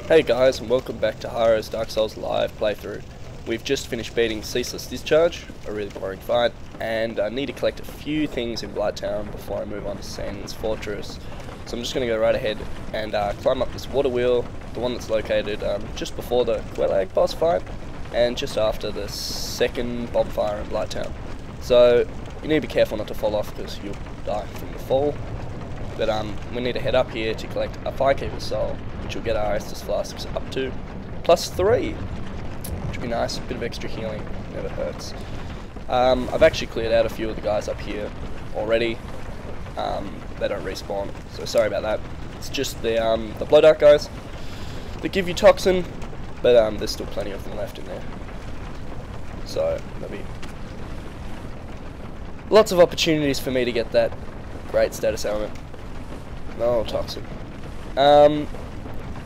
Hey guys, and welcome back to Hyro's Dark Souls Live playthrough. We've just finished beating Ceaseless Discharge, a really boring fight, and I need to collect a few things in Blighttown before I move on to Sens Fortress. So I'm just going to go right ahead and climb up this water wheel, the one that's located just before the Quelag boss fight, and just after the second bonfire in Blighttown. So you need to be careful not to fall off because you'll die from the fall. But we need to head up here to collect a Firekeeper's Soul, which will get our Estus Flasks up to +3, which would be nice, a bit of extra healing, never hurts. I've actually cleared out a few of the guys up here already. They don't respawn, so sorry about that. It's just the Blow Dart guys that give you Toxin, but there's still plenty of them left in there. So there'll be lots of opportunities for me to get that great status element. No Toxin.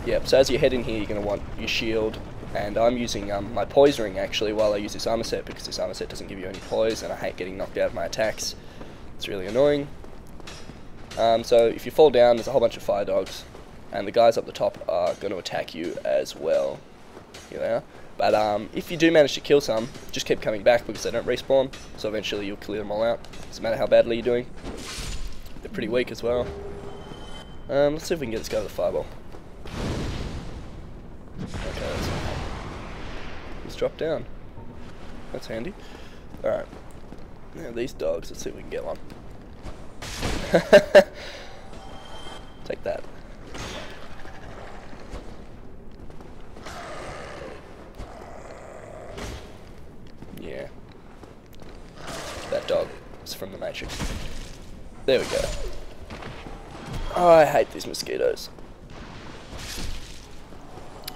Yeah, so as you head in here, you're going to want your shield, and I'm using my poise ring actually while I use this armor set, because this armor set doesn't give you any poise, and I hate getting knocked out of my attacks. It's really annoying. So if you fall down, there's a whole bunch of fire dogs, and the guys up the top are going to attack you as well. Here they are. But if you do manage to kill some, just keep coming back because they don't respawn, so eventually you'll clear them all out. Doesn't matter how badly you're doing. They're pretty weak as well. Let's see if we can get this guy with a fireball. Okay, let's drop down. That's handy. Alright. Now these dogs, let's see if we can get one. Take that. Yeah. That dog is from the Matrix. There we go. Oh, I hate these mosquitoes.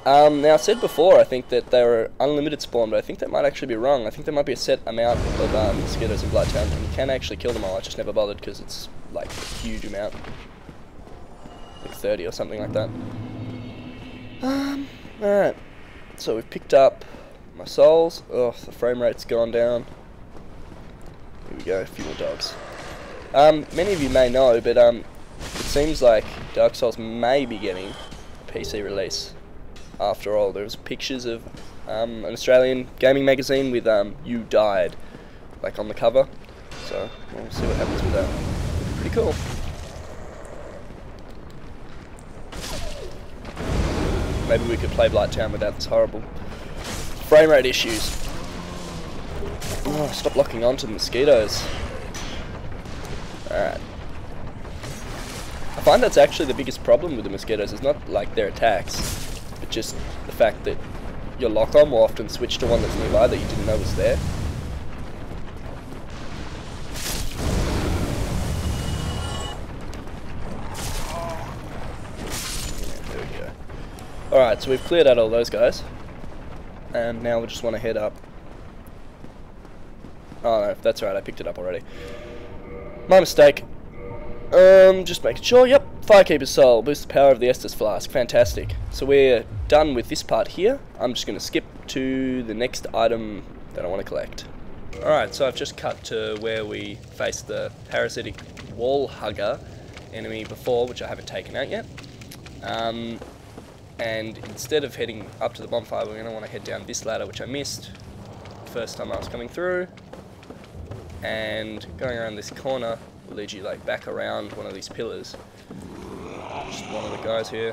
Now I said before I think that they were unlimited spawn, but I think that might actually be wrong. I think there might be a set amount of mosquitoes in Blighttown, and you can actually kill them all. I just never bothered because it's like a huge amount. Like 30 or something like that. Alright. So we've picked up my souls. Oh, the frame rate's gone down. Here we go, a few more dogs. Many of you may know, but it seems like Dark Souls may be getting a PC release. After all, there was pictures of an Australian gaming magazine with "You Died" like on the cover. So we'll see what happens with that. Pretty cool. Maybe we could play Blighttown without this horrible frame rate issues. Oh, stop locking onto the mosquitoes. Alright. I find that's actually the biggest problem with the mosquitoes. It's not like their attacks, but just the fact that your lock-on will often switch to one that's nearby that you didn't know was there. Yeah, there we go. Alright, so we've cleared out all those guys. And now we just want to head up. Oh no, that's right, I picked it up already. My mistake. Just making sure, yep, Firekeeper's Soul, boosts the power of the Estus Flask, fantastic. So we're done with this part here. I'm just going to skip to the next item that I want to collect. Alright, so I've just cut to where we faced the parasitic wall hugger enemy before, which I haven't taken out yet. And instead of heading up to the bonfire, we're going to want to head down this ladder, which I missed the first time I was coming through. And going around this corner will lead you like back around one of these pillars. Just one of the guys here.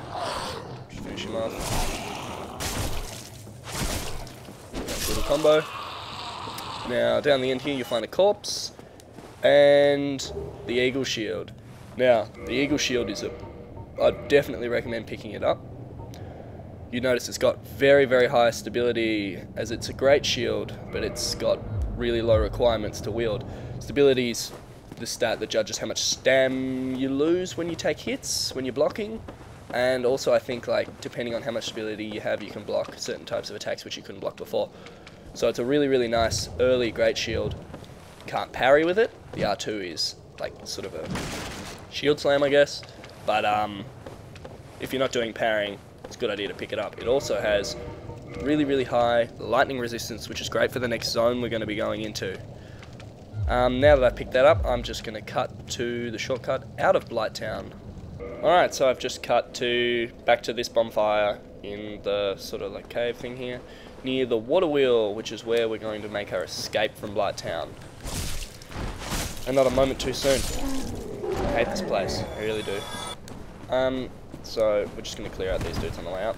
Just finish him off. Nice little combo. Now down the end here you'll find a corpse and the Eagle Shield. Now the Eagle Shield is I'd definitely recommend picking it up. You notice it's got very, very high stability, as it's a great shield, but it's got really low requirements to wield. Stability's the stat that judges how much stam you lose when you take hits, when you're blocking, and also I think like depending on how much stability you have, you can block certain types of attacks which you couldn't block before. So it's a really, really nice early great shield. Can't parry with it. The R2 is like sort of a shield slam, I guess, but if you're not doing parrying, it's a good idea to pick it up. It also has really, really high lightning resistance, which is great for the next zone we're going to be going into. Now that I've picked that up, I'm just going to cut to the shortcut out of Blighttown. Alright, so I've just cut back to this bonfire in the sort of like cave thing here, near the water wheel, which is where we're going to make our escape from Blighttown. And not a moment too soon. I hate this place, I really do. So we're just going to clear out these dudes on the way out.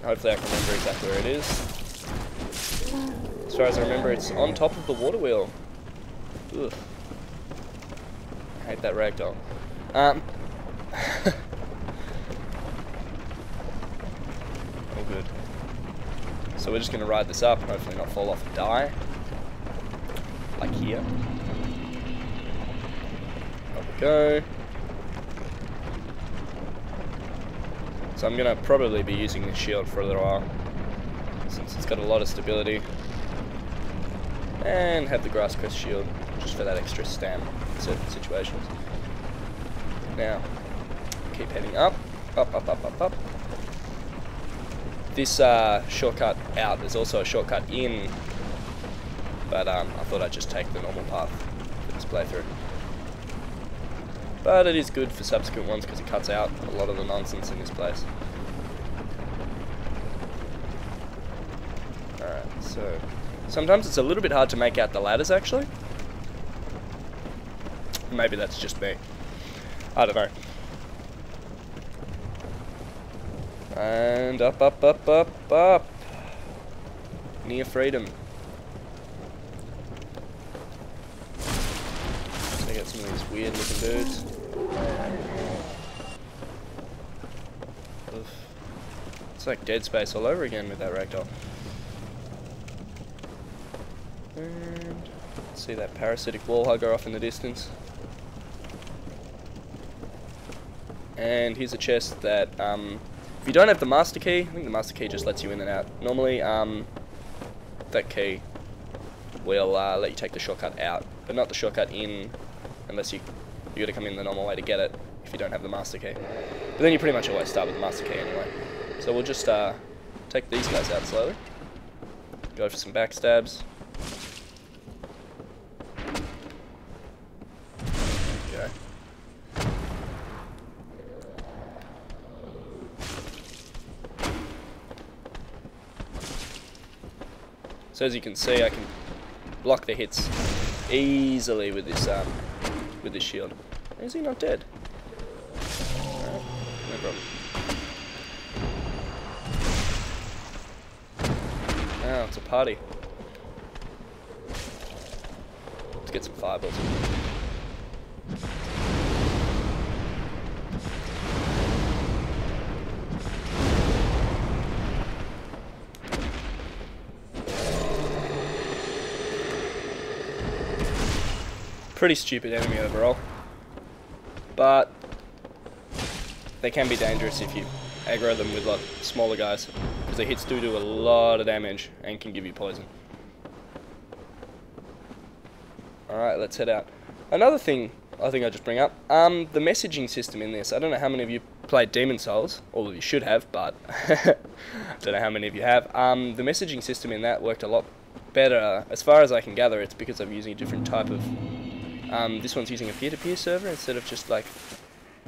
Hopefully I can remember exactly where it is. As far as I remember, it's on top of the water wheel. Ugh. I hate that ragdoll. All good. So we're just going to ride this up and hopefully not fall off and die. Like here. There we go. So I'm going to probably be using this shield for a little while, since it's got a lot of stability. And have the grass crest shield, just for that extra stam in certain situations. Now, keep heading up, up, up, up, up, up. This shortcut out, there's also a shortcut in, but I thought I'd just take the normal path for this playthrough. But it is good for subsequent ones because it cuts out a lot of the nonsense in this place. Alright, so sometimes it's a little bit hard to make out the ladders actually. Maybe that's just me. I don't know. And up, up, up, up, up. Near freedom. Check out some of these weird looking dudes. Oof. It's like Dead Space all over again with that ragdoll. And see that parasitic wall hugger off in the distance. And here's a chest that, if you don't have the master key, I think the master key just lets you in and out. Normally, that key will let you take the shortcut out, but not the shortcut in, unless you got to come in the normal way to get it if you don't have the master key. But then you pretty much always start with the master key anyway. So we'll just take these guys out slowly. Go for some backstabs. There we go. So as you can see, I can block the hits easily with this shield. Is he not dead? Alright, no problem. Now it's a party. Let's get some fireballs. Pretty stupid enemy overall, but they can be dangerous if you aggro them with like smaller guys, because the hits do a lot of damage and can give you poison. Alright, let's head out. Another thing I think I'll just bring up, the messaging system in this. I don't know how many of you played Demon Souls, all of you should have, but I don't know how many of you have. The messaging system in that worked a lot better. As far as I can gather, it's because I'm using a different type of this one's using a peer-to-peer server instead of just like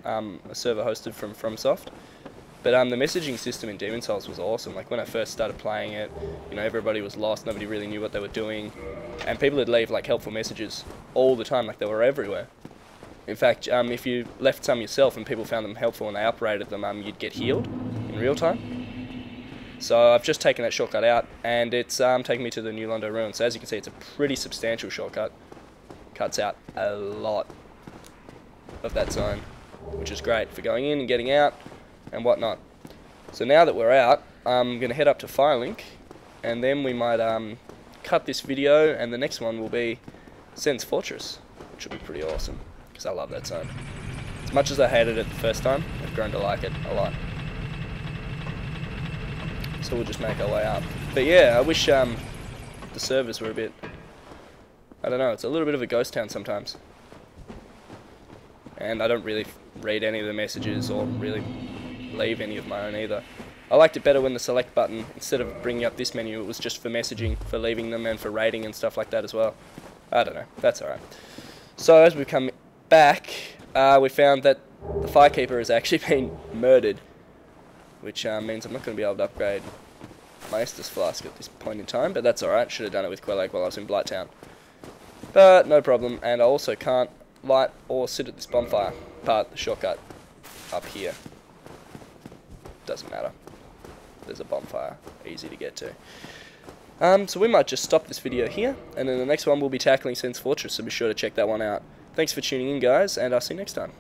a server hosted from FromSoft. But the messaging system in Demon Souls was awesome. Like when I first started playing it, you know, everybody was lost, nobody really knew what they were doing, and people would leave like helpful messages all the time, like they were everywhere. In fact, if you left some yourself and people found them helpful and they upgraded them, you'd get healed in real time. So I've just taken that shortcut out, and it's taking me to the New Londo Ruins. So as you can see, it's a pretty substantial shortcut. Cuts out a lot of that zone, which is great for going in and getting out and whatnot. So now that we're out, I'm going to head up to Firelink, and then we might cut this video, and the next one will be Sens Fortress, which will be pretty awesome, because I love that zone. As much as I hated it the first time, I've grown to like it a lot. So we'll just make our way up. But yeah, I wish the servers were a bit, I don't know, it's a little bit of a ghost town sometimes. And I don't really read any of the messages or really leave any of my own either. I liked it better when the select button, instead of bringing up this menu, it was just for messaging, for leaving them and for rating and stuff like that as well. I don't know, that's alright. So as we come back, we found that the Firekeeper has actually been murdered. which means I'm not going to be able to upgrade my Estus Flask at this point in time, but that's alright. Should have done it with Quelag while I was in Blighttown. But no problem, and I also can't light or sit at this bonfire part, the shortcut up here. Doesn't matter. There's a bonfire, easy to get to. So we might just stop this video here, and then the next one we'll be tackling Sens Fortress, so be sure to check that one out. Thanks for tuning in, guys, and I'll see you next time.